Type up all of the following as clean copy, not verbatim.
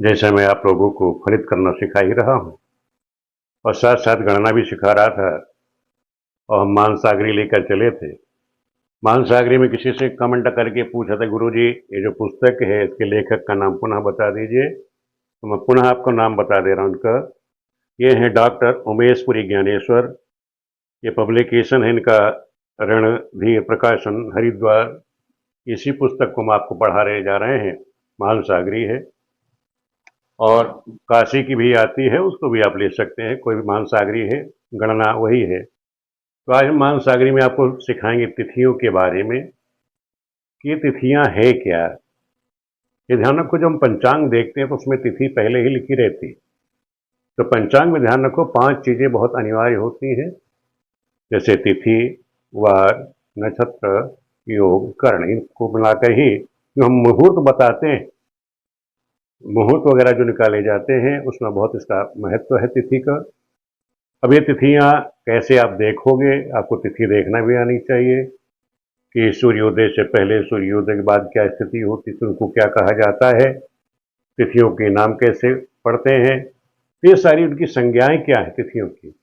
जैसे मैं आप लोगों को फलित करना सिखा ही रहा हूँ और साथ साथ गणना भी सिखा रहा था। और हम मानसागरी लेकर चले थे। मानसागरी में किसी से कमेंट करके पूछा था, गुरुजी ये जो पुस्तक है इसके लेखक का नाम पुनः बता दीजिए। तो मैं पुनः आपको नाम बता दे रहा हूँ उनका। ये है डॉक्टर उमेशपुरी ज्ञानेश्वर। ये पब्लिकेशन है इनका रणधीर प्रकाशन, हरिद्वार। इसी पुस्तक को हम आपको पढ़ा जा रहे हैं। मानसागरी है और काशी की भी आती है, उसको भी आप ले सकते हैं, कोई भी मानसागरी है, गणना वही है। तो आज हम मानसागरी में आपको सिखाएंगे तिथियों के बारे में कि ये तिथियां है क्या। ये ध्यान रखो, जब हम पंचांग देखते हैं तो उसमें तिथि पहले ही लिखी रहती। तो पंचांग में ध्यान रखो 5 चीजें बहुत अनिवार्य होती हैं, जैसे तिथि, वार, नक्षत्र, योग, कर्ण। इनको मिलाकर ही जो हम मुहूर्त बताते हैं, मुहूर्त वगैरह जो निकाले जाते हैं, उसमें बहुत इसका महत्व है तिथि का। अब ये तिथियां कैसे आप देखोगे, आपको तिथि देखना भी आनी चाहिए कि सूर्योदय से पहले, सूर्योदय के बाद क्या स्थिति होती है, उनको क्या कहा जाता है, तिथियों के नाम कैसे पड़ते हैं, ये सारी उनकी संज्ञाएं क्या है तिथियों की,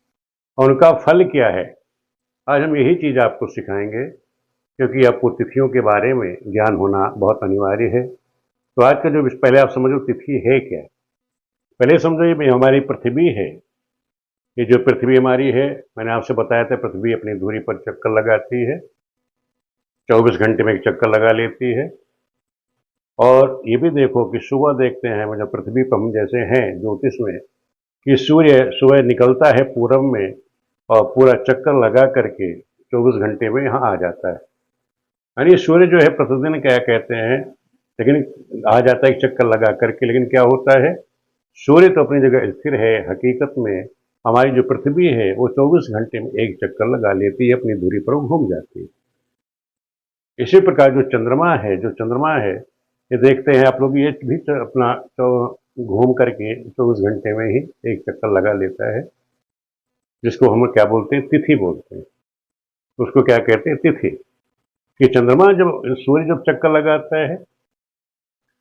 और उनका फल क्या है। आज हम यही चीज़ आपको सिखाएंगे, क्योंकि आपको तिथियों के बारे में ज्ञान होना बहुत अनिवार्य है। तो आज का जो पहले आप समझो तिथि है क्या। पहले समझो ये हमारी पृथ्वी है। ये जो पृथ्वी हमारी है, मैंने आपसे बताया था पृथ्वी अपनी धुरी पर चक्कर लगाती है, 24 घंटे में एक चक्कर लगा लेती है। और ये भी देखो कि सुबह देखते हैं जब पृथ्वी पर हम जैसे हैं ज्योतिष में, कि सूर्य सुबह निकलता है पूरब में और पूरा चक्कर लगा करके 24 घंटे में यहाँ आ जाता है। यानी सूर्य जो है प्रतिदिन क्या कहते हैं, लेकिन आ जाता है एक चक्कर लगा करके। लेकिन क्या होता है, सूर्य तो अपनी जगह स्थिर है। हकीकत में हमारी जो पृथ्वी है वो 24 घंटे में एक चक्कर लगा लेती है, अपनी दूरी पर घूम जाती है। इसी प्रकार जो चंद्रमा है, ये देखते हैं आप लोग, ये भी अपना तो घूम करके 24 घंटे में ही एक चक्कर लगा लेता है, जिसको हम क्या बोलते हैं, तिथि बोलते हैं। उसको क्या कहते हैं, तिथि। कि चंद्रमा जब, सूर्य जब चक्कर लगाता है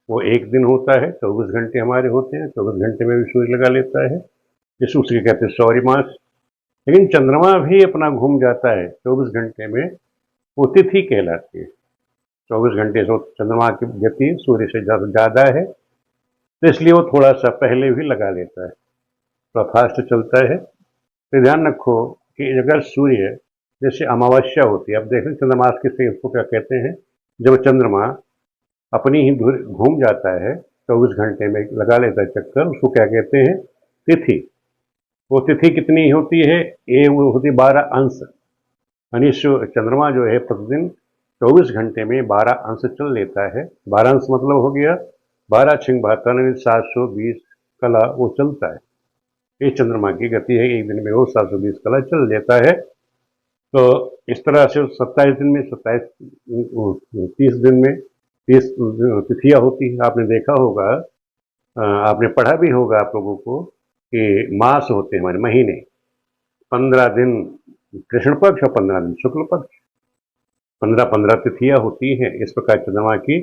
वो एक दिन होता है, 24 घंटे हमारे होते हैं, 24 घंटे में भी सूर्य लगा लेता है, जिस उसके कहते हैं सौर्यमास। लेकिन चंद्रमा भी अपना घूम जाता है 24 घंटे में, वो तिथि कहलाती है। 24 घंटे से चंद्रमा की गति सूर्य से ज़्यादा है, तो इसलिए वो थोड़ा सा पहले भी लगा लेता है, थोड़ा फास्ट चलता है। तो ध्यान रखो कि अगर सूर्य, जैसे अमावस्या होती है, अब देखें चंद्रमास किससे, इसको क्या कहते हैं, जब चंद्रमा अपनी ही घूम जाता है, 24 घंटे में लगा लेता है चक्कर, उसको क्या कहते हैं, तिथि। वो तिथि कितनी होती है, ये वो होती है 12 अंश। यानी चंद्रमा जो है प्रतिदिन 24 घंटे में 12 अंश चल लेता है। 12 अंश मतलब हो गया 12 छिंग 72, 720 कला वो चलता है। ये चंद्रमा की गति है, एक दिन में वो 720 कला चल लेता है। तो इस तरह से 27 दिन में 30 दिन में 30 तिथियां होती है। आपने देखा होगा, आपने पढ़ा भी होगा आप लोगों को कि मास होते हैं हमारे, महीने, 15 दिन कृष्ण पक्ष और 15 दिन शुक्ल पक्ष, 15-15 तिथियां होती हैं। इस प्रकार चंद्रमा की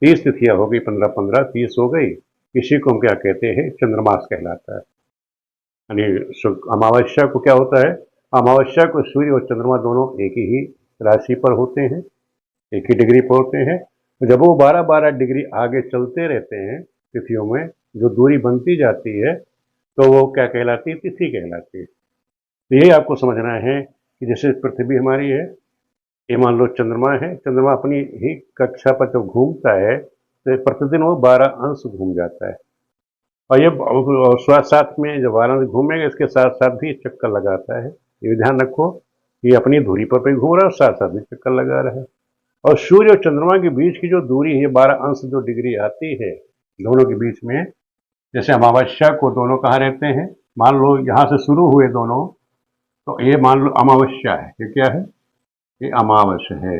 30 तिथियां हो गई, 15-15 30 हो गई। इसी को हम क्या कहते हैं, चंद्रमास कहलाता है। यानी अमावस्या को क्या होता है, अमावस्या को सूर्य और चंद्रमा दोनों एक ही राशि पर होते हैं, एक ही डिग्री पर होते हैं। तो जब वो 12-12 डिग्री आगे चलते रहते हैं तिथियों में, जो दूरी बनती जाती है, तो वो क्या कहलाती है, तिथि कहलाती है। तो यही आपको समझना है कि जैसे पृथ्वी हमारी है, ये मान लो चंद्रमा है, चंद्रमा अपनी ही कक्षा पर जब घूमता है तो प्रतिदिन वो 12 अंश घूम जाता है। और ये साथ में जब 12 अंश घूमेगा, इसके साथ साथ भी चक्कर लगाता है। ये ध्यान रखो, ये अपनी धुरी पर भी घूम रहा है और साथ साथ भी चक्कर लगा रहा है। और सूर्य और चंद्रमा के बीच की जो दूरी है, 12 अंश जो डिग्री आती है दोनों के बीच में, जैसे अमावस्या को दोनों कहाँ रहते हैं, मान लो यहाँ से शुरू हुए दोनों, तो ये मान लो अमावस्या है, ये क्या है, ये अमावस्या है।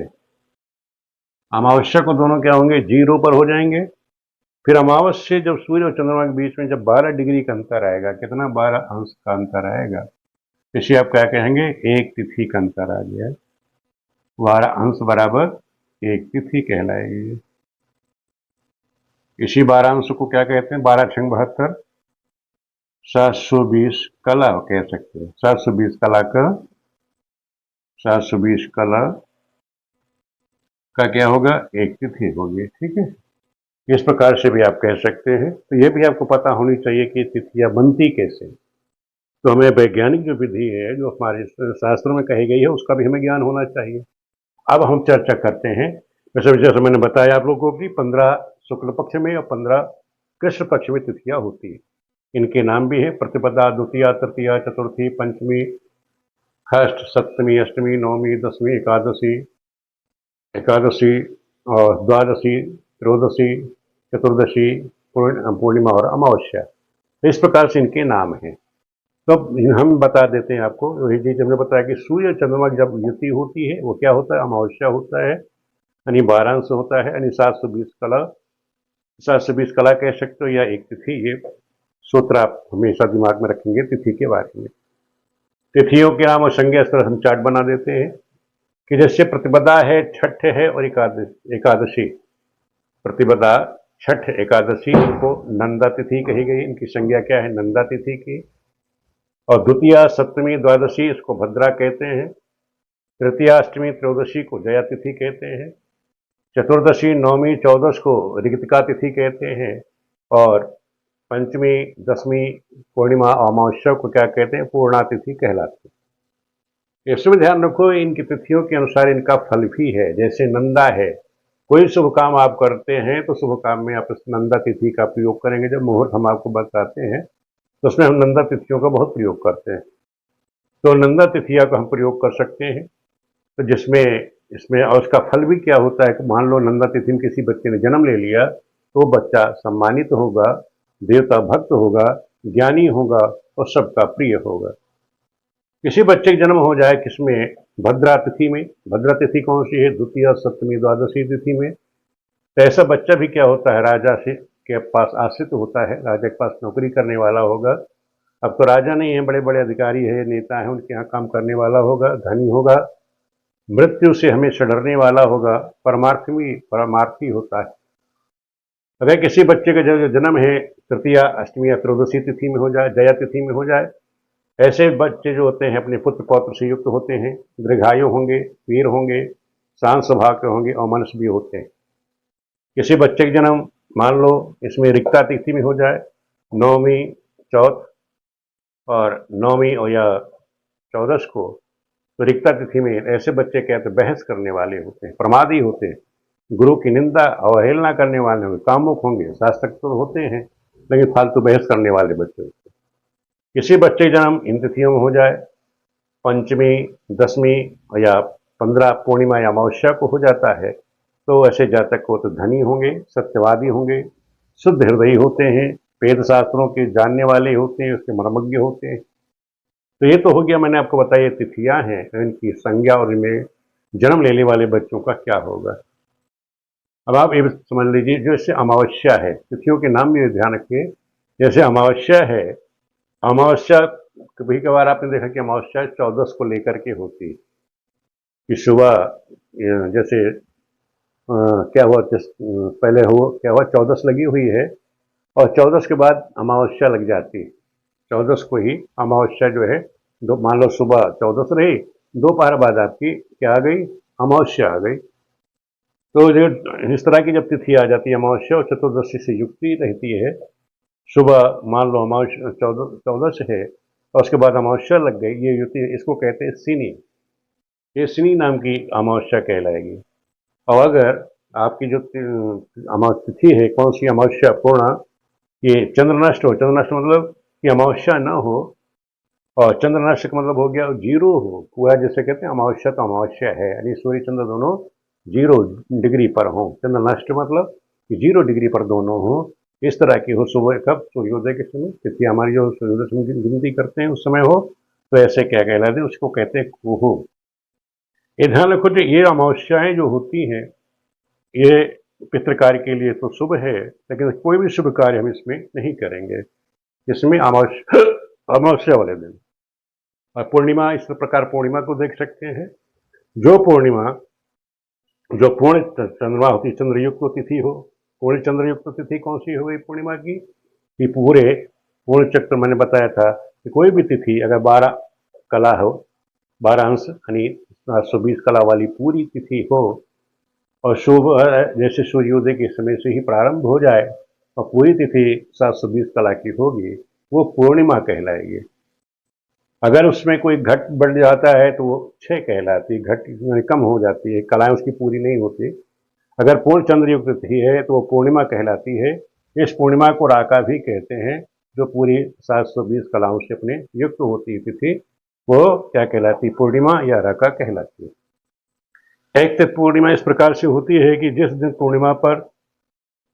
अमावस्या को दोनों क्या होंगे, 0 पर हो जाएंगे। फिर अमावस्या से जब सूर्य और चंद्रमा के बीच में जब 12 डिग्री का अंतर आएगा, कितना, 12 अंश का अंतर आएगा, इसे आप क्या कहेंगे, एक तिथि का अंतर आ गया। 12 अंश बराबर एक तिथि कहलाएगी। इसी 12 को क्या कहते हैं? 12×72 720 कला कह सकते हैं। 720 कला का 720 कला का क्या होगा? एक तिथि होगी। ठीक है, इस प्रकार से भी आप कह सकते हैं। तो ये भी आपको पता होनी चाहिए कि तिथियां बनती कैसे। तो हमें वैज्ञानिक जो विधि है जो हमारे शास्त्रों में कही गई है उसका भी हमें ज्ञान होना चाहिए। अब हम चर्चा करते हैं। वैसे जैसे मैंने बताया आप लोगों को कि 15 शुक्ल पक्ष में और 15 कृष्ण पक्ष में तिथियां होती है। इनके नाम भी है प्रतिपदा, द्वितीया, तृतीया, चतुर्थी, पंचमी, षष्ठ, सप्तमी, अष्टमी, नवमी, दसवीं, एकादशी और द्वादशी, त्रयोदशी, चतुर्दशी, पूर्णिमा और अमावस्या। तो इस प्रकार से इनके नाम हैं। तो हम बता देते हैं आपको, वही चीज हमने बताया कि सूर्य और चंद्रमा की जब युति होती है वो क्या होता है? अमावस्या होता है, यानी 12 होता है, यानी 720 कला कह सकते हो या एक तिथि। ये सूत्र आप हमेशा दिमाग में रखेंगे तिथि के बारे में। तिथियों के नाम और संज्ञा इस तरह हम चार्ट बना देते हैं कि जैसे प्रतिपदा है, छठ है और एकादशी। प्रतिपदा, छठ, एकादशी, इनको नंदा तिथि कही गई। इनकी संज्ञा क्या है? नंदा तिथि की। और द्वितीया, सप्तमी, द्वादशी इसको भद्रा कहते हैं। तृतीया, अष्टमी, त्रयोदशी को जया तिथि कहते हैं। चतुर्दशी, नवमी, चौदश को ऋगितिका तिथि कहते हैं। और पंचमी, दसवीं, पूर्णिमा और अमावस्या को क्या कहते हैं? पूर्णा तिथि कहलाती है। इसमें ध्यान रखो इनकी तिथियों के अनुसार इनका फल भी है। जैसे नंदा है, कोई शुभ काम आप करते हैं तो शुभ काम में आप इस नंदा तिथि का प्रयोग करेंगे। जब मुहूर्त हम आपको बताते हैं तो उसमें हम नंदा तिथियों का बहुत प्रयोग करते हैं। तो नंदा तिथिया का हम प्रयोग कर सकते हैं। तो जिसमें इसमें और उसका फल भी क्या होता है कि मान लो नंदा तिथि में किसी बच्चे ने जन्म ले लिया तो बच्चा सम्मानित होगा, देवता भक्त होगा, ज्ञानी होगा और सबका प्रिय होगा। किसी बच्चे का जन्म हो जाए किसमें? भद्रा तिथि में। भद्रा तिथि कौन सी है? द्वितीया, सप्तमी, द्वादशी तिथि में। तो ऐसा बच्चा भी क्या होता है? राजा से के पास आश्रित होता है, राजा के पास नौकरी करने वाला होगा। अब तो राजा नहीं है, बड़े बड़े अधिकारी है, नेता है, उनके यहाँ काम करने वाला होगा, धनी होगा, मृत्यु से हमेशा डरने वाला होगा, परमार्थी होता है। अगर किसी बच्चे का जन्म है तृतीया, अष्टमी या त्रयोदशी तिथि में हो जाए, जया तिथि में हो जाए, ऐसे बच्चे जो होते हैं अपने पुत्र पौत्र से युक्त होते हैं, दीर्घायु होंगे, वीर होंगे, शांत स्वभाव के होंगे और मनुष्य भी होते हैं। किसी बच्चे का जन्म मान लो इसमें रिक्ता तिथि में हो जाए, नवमी, चौथ और नवमी और या चौदश को, तो रिक्ता तिथि में ऐसे बच्चे कहते बहस करने वाले होते हैं, प्रमादी होते हैं, गुरु की निंदा अवहेलना करने वाले होंगे, कामुक होंगे, शास्त्रक तो होते हैं लेकिन फालतू बहस करने वाले बच्चे होते हैं। किसी बच्चे का जन्म इन तिथियों में हो जाए, पंचमी, दसवीं या 15 पूर्णिमा या अमावस्या को हो जाता है, तो ऐसे जातक को तो धनी होंगे, सत्यवादी होंगे, शुद्ध हृदयी होते हैं, वेद शास्त्रों के जानने वाले होते हैं, उसके मर्मज्ञ होते हैं। तो ये तो हो गया, मैंने आपको बताया तिथियां हैं, इनकी संज्ञा और इनमें जन्म लेने वाले बच्चों का क्या होगा। अब आप ये समझ लीजिए जैसे अमावस्या है, तिथियों के नाम भी ध्यान रखिए। जैसे अमावस्या है, अमावस्या कभी कभार आपने देखा कि अमावस्या 14 को लेकर के होती है कि सुबह जैसे क्या हुआ पहले हो क्या हुआ 14 लगी हुई है और 14 के बाद अमावस्या लग जाती है। 14 को ही अमावस्या जो है, दो मान लो सुबह 14 रही, दोपहर बाद आपकी क्या आ गई? अमावस्या आ गई। तो जो इस तरह की जब तिथि आ जाती है अमावस्या और चतुर्दशी से युक्ति रहती है, सुबह मान लो अमावस्या 14 से है और उसके बाद अमावस्या लग गई, ये युति, इसको कहते हैं सिनी। ये सिनी नाम की अमावस्या कहलाएगी। और अगर आपकी जो तिथि है, कौन सी अमावस्या? पूर्णा, ये चंद्रनष्ट हो, चंद्रनष्ट मतलब कि अमावस्या न हो, और चंद्रनष्ट का मतलब हो गया जीरो हो पूरा, जैसे कहते हैं अमावस्या तो अमावस्या है, यानी सूर्य चंद्र दोनों 0 डिग्री पर हो। चंद्रनष्ट मतलब कि 0 डिग्री पर दोनों हो, इस तरह की हो। सुबह कब? सूर्योदय के समय, तिथि हमारी जो सूर्योदय समय गिनती करते हैं उस समय हो, तो ऐसे क्या कहलाते हैं? उसको कहते हैं कुहू। ये ध्यान रखो जो ये अमावस्याएं जो होती हैं ये पितृ कार्य के लिए तो शुभ है, लेकिन कोई भी शुभ कार्य हम इसमें नहीं करेंगे इसमें अमावस्या वाले दिन। और पूर्णिमा, इस प्रकार पूर्णिमा को देख सकते हैं। जो पूर्णिमा जो पूर्ण चंद्रमा होती, चंद्रयुक्त तिथि हो, पूर्ण चंद्र युक्त तिथि कौन सी हो गई पूर्णिमा की, कि पूरे पूर्ण चक्र मैंने बताया था कि कोई भी तिथि अगर 12 कला हो, 12 अंश यानी 720 कला वाली पूरी तिथि हो और शुभ जैसे सूर्योदय के समय से ही प्रारंभ हो जाए और पूरी तिथि 720 कला की होगी, वो पूर्णिमा कहलाएगी। अगर उसमें कोई घट बढ़ जाता है तो वो 6 कहलाती है, घट कम हो जाती है, कलाएं उसकी पूरी नहीं होती। अगर पूर्ण चंद्र युक्त तिथि है तो वो पूर्णिमा कहलाती है। इस पूर्णिमा को राका भी कहते हैं, जो पूरी 720 कलाओं से अपने युक्त होती है तिथि, वो क्या कहलाती है, पूर्णिमा या राका कहलाती है। एक तो पूर्णिमा इस प्रकार से होती है कि जिस दिन पूर्णिमा पर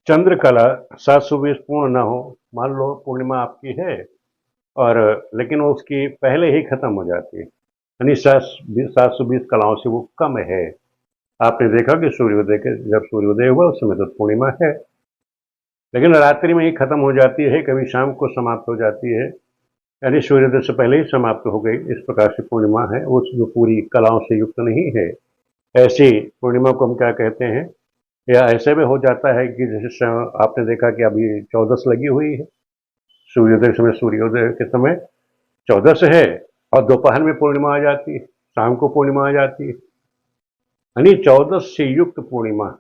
चंद्र कला 720 पूर्ण न हो, मान लो पूर्णिमा आपकी है और लेकिन वो उसकी पहले ही खत्म हो जाती है, यानी 720 कलाओं से वो कम है। आपने देखा कि सूर्योदय के जब सूर्योदय हुआ उस समय तो पूर्णिमा है, लेकिन रात्रि में ही खत्म हो जाती है, कभी शाम को समाप्त हो जाती है, यानी सूर्योदय से पहले ही समाप्त हो गई। इस प्रकार से पूर्णिमा है, वो जो पूरी कलाओं से युक्त नहीं है। ऐसी पूर्णिमा को हम क्या कहते हैं, या ऐसे में हो जाता है कि जैसे आपने देखा कि अभी 14 लगी हुई है, सूर्योदय के समय, सूर्योदय के समय 14 है और दोपहर में पूर्णिमा आ जाती है, शाम को पूर्णिमा आ जाती है, यानी 14 से युक्त पूर्णिमा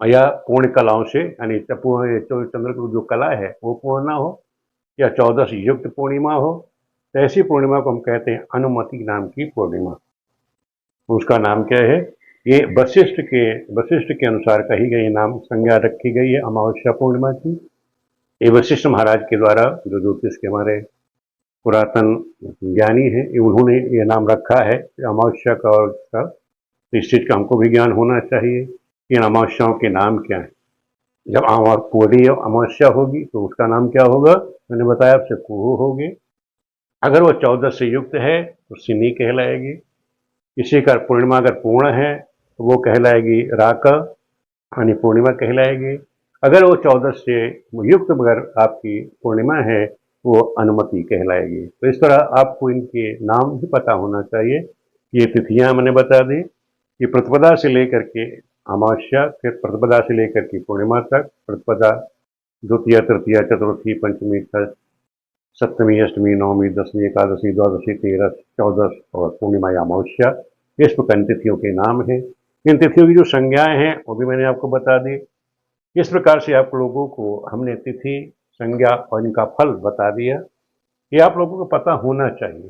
या पूर्ण कलाओं से, यानी चंद्र की जो कला है वो पूर्ण ना हो या 14 से युक्त पूर्णिमा हो, तो ऐसी पूर्णिमा को हम कहते हैं अनुमति नाम की पूर्णिमा। उसका नाम क्या है, ये वशिष्ठ के अनुसार कही गई नाम संज्ञा रखी गई है अमावस्या पूर्णिमा की। ये वशिष्ठ महाराज के द्वारा, जो ज्योतिष के हमारे पुरातन ज्ञानी हैं, उन्होंने ये नाम रखा है अमावस्या का। और इस चीज का हमको भी ज्ञान होना चाहिए कि इन अमावस्याओं के नाम क्या है। जब पूरी अमावस्या होगी तो उसका नाम क्या होगा, मैंने बताया आपसे, कुहू होगी। अगर वो 14 से युक्त है तो सिनी कहलाएगी। इसी का पूर्णिमा अगर पूर्ण है तो वो कहलाएगी राका, यानी पूर्णिमा कहलाएगी। अगर वो 14 से युक्त मगर आपकी पूर्णिमा है वो अनुमति कहलाएगी। तो इस तरह आपको इनके नाम भी पता होना चाहिए। ये तिथियां मैंने बता दी कि प्रतिपदा से लेकर के अमावस्या, फिर प्रतिपदा से लेकर के पूर्णिमा तक, प्रतिपदा द्वितीय तृतीय चतुर्थी पंचमी सप्तमी अष्टमी नवमी दसवीं एकादशी द्वादशी तेरस 14 और पूर्णिमा या अमावस्या, इस प्रकार तिथियों के नाम हैं। इन तिथियों की जो संज्ञाएं हैं वो भी मैंने आपको बता दी। इस प्रकार से आप लोगों को हमने तिथि, संज्ञा और इनका फल बता दिया। ये आप लोगों को पता होना चाहिए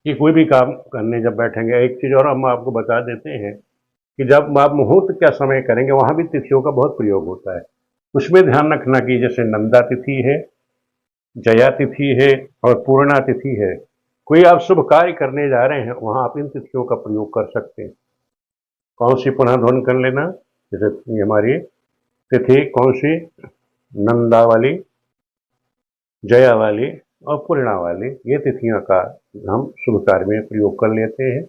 कि कोई भी काम करने जब बैठेंगे। एक चीज़ और हम आपको बता देते हैं कि जब आप मुहूर्त का समय करेंगे वहाँ भी तिथियों का बहुत प्रयोग होता है। उसमें ध्यान रखना कि जैसे नंदा तिथि है, जया तिथि है और पूर्णा तिथि है, कोई आप शुभ कार्य करने जा रहे हैं वहाँ आप इन तिथियों का प्रयोग कर सकते हैं। कौन सी पुनः ध्वन कर लेना, जैसे हमारी तिथि कौन सी, नंदा वाली, जया वाली और पूर्णा वाली, ये तिथियों का हम शुभ कार्य में प्रयोग कर लेते हैं।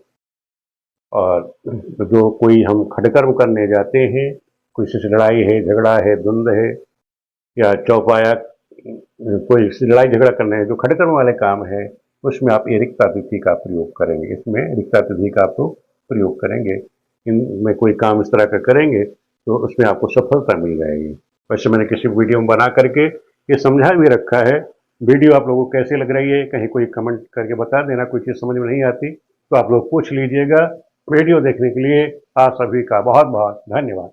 और जो कोई हम खटकर्म करने जाते हैं, किसी से लड़ाई है, झगड़ा है, द्वंद्व है या चौपाया, कोई लड़ाई झगड़ा करना है, जो खटकर्म वाले काम है, उसमें आप ये रिक्ता तिथि का प्रयोग करेंगे। इसमें रिक्ता तिथि का आप प्रयोग करेंगे। इनमें कोई काम इस तरह का करेंगे तो उसमें आपको सफलता मिल जाएगी। वैसे मैंने किसी वीडियो में बना करके ये समझा भी रखा है। वीडियो आप लोगों को कैसी लग रही है, कहीं कोई कमेंट करके बता देना। कोई चीज़ समझ में नहीं आती तो आप लोग पूछ लीजिएगा। वीडियो देखने के लिए आप सभी का बहुत बहुत धन्यवाद।